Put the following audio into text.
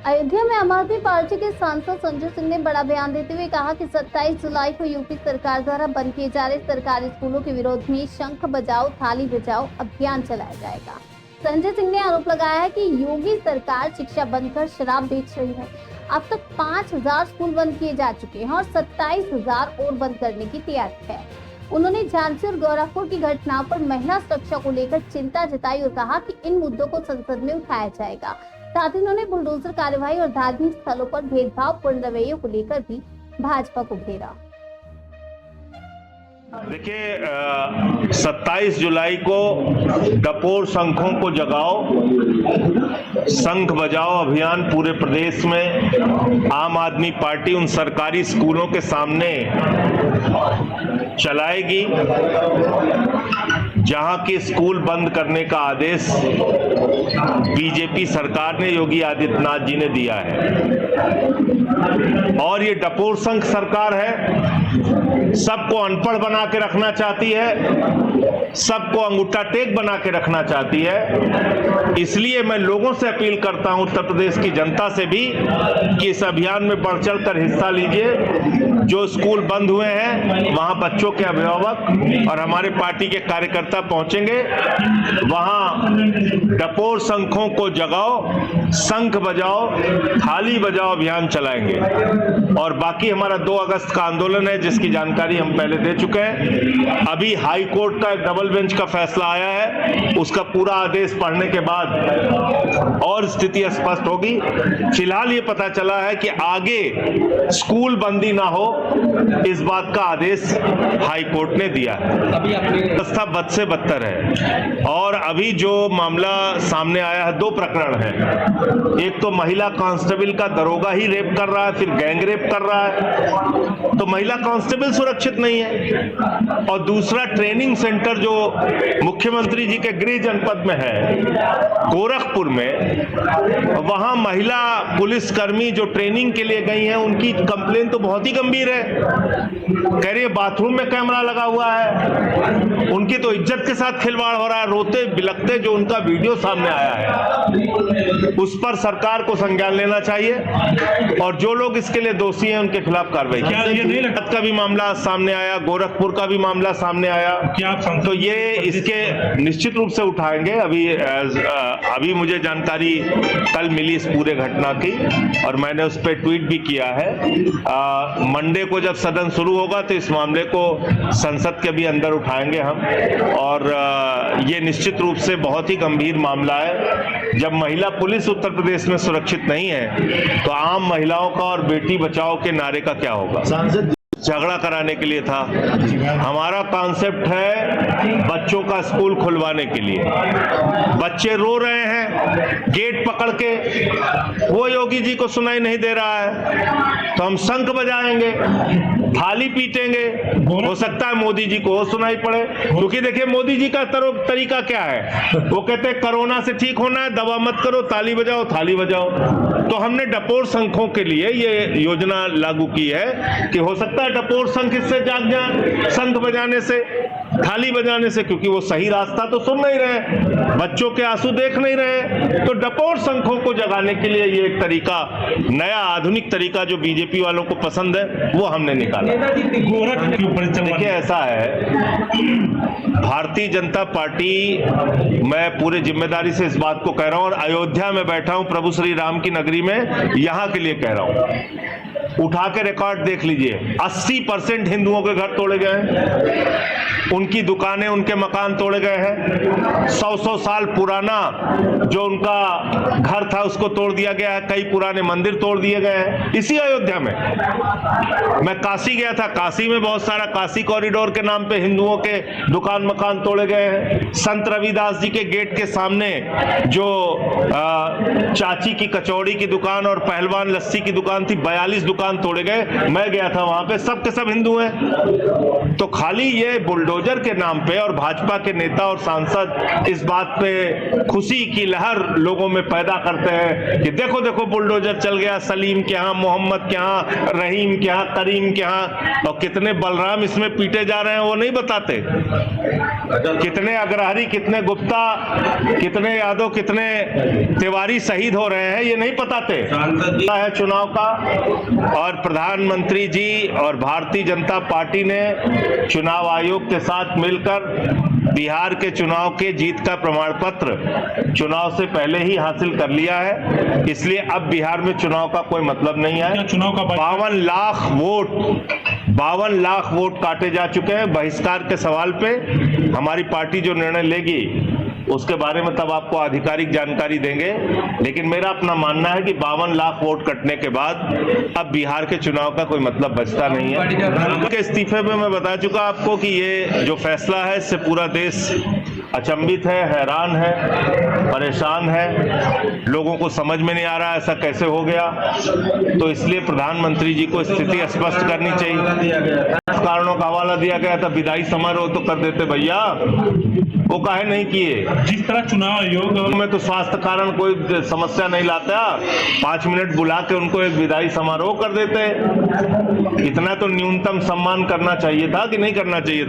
अयोध्या में आम आदमी पार्टी के सांसद संजय सिंह ने बड़ा बयान देते हुए कहा कि 27 जुलाई को यूपी सरकार द्वारा बंद किए जा रहे सरकारी स्कूलों के विरोध में शंख बजाओ थाली बजाओ अभियान चलाया जाएगा। संजय सिंह ने आरोप लगाया है कि योगी सरकार शिक्षा बंद कर शराब बेच रही है। अब तक 5000 स्कूल बंद किए जा चुके हैं और 27,000 और बंद करने की तैयारी है। उन्होंने झांसी और गोरखपुर की घटनाओं पर महिला सुरक्षा को लेकर चिंता जताई और कहा कि इन मुद्दों को संसद में उठाया जाएगा। साथ ही उन्होंने बुलडोजर कार्यवाही और धार्मिक स्थलों पर भेदभावपूर्ण रवैयों को लेकर भी भाजपा को घेरा। देखिए, 27 जुलाई को डपोर शंखों को जगाओ, शंख बजाओ अभियान पूरे प्रदेश में आम आदमी पार्टी उन सरकारी स्कूलों के सामने चलाएगी जहां के स्कूल बंद करने का आदेश बीजेपी सरकार ने योगी आदित्यनाथ जी ने दिया है। और ये डपोर शंख सरकार है, सबको अनपढ़ बना के रखना चाहती है, सबको अंगूठा टेक बना के रखना चाहती है। इसलिए मैं लोगों से अपील करता हूं, उत्तर प्रदेश की जनता से भी, कि इस अभियान में बढ़ चढ़ कर हिस्सा लीजिए। जो स्कूल बंद हुए हैं वहां बच्चों के अभिभावक और हमारे पार्टी के कार्यकर्ता पहुंचेंगे। वहां डपोर शंखों को जगाओ, शंख बजाओ, थाली बजाओ अभियान चलाएंगे। और बाकी हमारा 2 अगस्त का आंदोलन है जिसकी जानकारी हम पहले दे चुके हैं। अभी हाई कोर्ट का एक डबल बेंच का फैसला आया है, उसका पूरा आदेश पढ़ने के बाद और स्थिति स्पष्ट होगी। फिलहाल ये पता चला है कि आगे स्कूल बंदी ना हो, इस बात का आदेश हाई कोर्ट ने दिया है। व्यवस्था बद से बदतर है और अभी जो मामला सामने आया है, 2 प्रकरण है। एक तो महिला कांस्टेबल का दरोगा ही रेप कर रहा है, फिर गैंग रेप कर रहा है, तो महिला कांस्टेबल सुरक्षित नहीं है। और दूसरा, ट्रेनिंग सेंटर जो मुख्यमंत्री जी के गृह जनपद में है, गोरखपुर में, वहां महिला पुलिसकर्मी जो ट्रेनिंग के लिए गई हैं, उनकी कंप्लेन तो बहुत ही गंभीर है। कह रही है बाथरूम में कैमरा लगा हुआ है, उनकी तो इज्जत के साथ खिलवाड़ हो रहा है। रोते बिलखते जो उनका वीडियो सामने आया है, उस पर सरकार को संज्ञान लेना चाहिए और जो लोग इसके लिए दोषी हैं उनके खिलाफ कार्रवाई की। का भी मामला सामने आया, गोरखपुर का भी मामला सामने आया, तो ये इसके निश्चित रूप से उठाएंगे। अभी मुझे जानकारी कल मिली इस पूरे घटना की और मैंने उस पर ट्वीट भी किया है। मंडे को जब सदन शुरू होगा तो इस मामले को संसद के भी अंदर उठाएंगे हम। और ये निश्चित रूप से बहुत ही गंभीर मामला है। जब महिला पुलिस उत्तर प्रदेश में सुरक्षित नहीं है तो आम महिलाओं का और बेटी बचाओ के नारे का क्या होगा। झगड़ा कराने के लिए था। हमारा कॉन्सेप्ट है बच्चों का स्कूल खुलवाने के लिए। बच्चे रो रहे हैं गेट पकड़ के, वो योगी जी को सुनाई नहीं दे रहा है, तो हम शंख बजाएंगे, थाली पीटेंगे। हो सकता है मोदी जी को सुनाई पड़े, क्योंकि देखिए मोदी जी का तरीका क्या है, वो कहते हैं कोरोना से ठीक होना है, दवा मत करो, ताली बजाओ थाली बजाओ। तो हमने डपोर शंखों के लिए ये योजना लागू की है कि हो सकता है डपोर शंख इससे जाग जाए, शंख बजाने से, थाली बजाने से, क्योंकि वो सही रास्ता तो सुन नहीं रहे, बच्चों के आंसू देख नहीं रहे। तो डपोर शंखों को जगाने के लिए ये एक तरीका, नया आधुनिक तरीका जो बीजेपी वालों को पसंद है, वो हमने निकाला। देखिए ऐसा है, भारतीय जनता पार्टी, मैं पूरे जिम्मेदारी से इस बात को कह रहा हूं और अयोध्या में बैठा हूं प्रभु श्री राम की नगरी में, यहां के लिए कह रहा हूं। उठा के रिकॉर्ड देख लीजिए, 80% हिंदुओं के घर तोड़े गए हैं, उनकी दुकानें, उनके मकान तोड़े गए हैं। 100 साल पुराना जो उनका घर था उसको तोड़ दिया गया है, कई पुराने मंदिर तोड़ दिए गए हैं इसी अयोध्या में। मैं काशी गया था, काशी में बहुत सारा काशी कॉरिडोर के नाम पे हिंदुओं के दुकान मकान तोड़े गए हैं। संत रविदास जी के गेट के सामने जो चाची की कचौड़ी की दुकान और पहलवान लस्सी की दुकान थी, 42 दुकान तोड़े गए। मैं गया था वहां पे, सब के सब हिंदू हैं। तो खाली ये बुलडोजर बुलडोजर के नाम पे और भाजपा के नेता और सांसद इस बात पे खुशी की लहर लोगों में पैदा करते हैं कि देखो देखो बुलडोजर चल गया सलीम के यहाँ, मोहम्मद के यहाँ, रहीम के यहाँ, करीम के यहाँ, और कितने बलराम इसमें पीटे जा रहे हैं वो नहीं बताते। कितने अग्रहरी, कितने गुप्ता, कितने यादव, कितने तिवारी शहीद हो रहे हैं ये नहीं बताते है चुनाव का। और प्रधानमंत्री जी और भारतीय जनता पार्टी ने चुनाव आयोग के साथ मिलकर बिहार के चुनाव के जीत का प्रमाण पत्र चुनाव से पहले ही हासिल कर लिया है, इसलिए अब बिहार में चुनाव का कोई मतलब नहीं है। चुनाव का 52 लाख वोट काटे जा चुके हैं। बहिष्कार के सवाल पे हमारी पार्टी जो निर्णय लेगी उसके बारे में तब आपको आधिकारिक जानकारी देंगे, लेकिन मेरा अपना मानना है कि 52 लाख वोट कटने के बाद अब बिहार के चुनाव का कोई मतलब बचता नहीं है। के इस्तीफे में मैं बता चुका आपको कि ये जो फैसला है इससे पूरा देश अचंभित है, हैरान है, परेशान है, लोगों को समझ में नहीं आ रहा ऐसा कैसे हो गया। तो इसलिए प्रधानमंत्री जी को स्थिति स्पष्ट करनी चाहिए। कारणों का हवाला दिया गया था, विदाई समारोह तो कर देते भैया, वो काहे नहीं किए। जिस तरह चुनाव आयोग में तो स्वास्थ्य कारण कोई समस्या नहीं लाता, 5 मिनट बुला के उनको एक विदाई समारोह कर देते। इतना तो न्यूनतम सम्मान करना चाहिए था कि नहीं करना चाहिए था।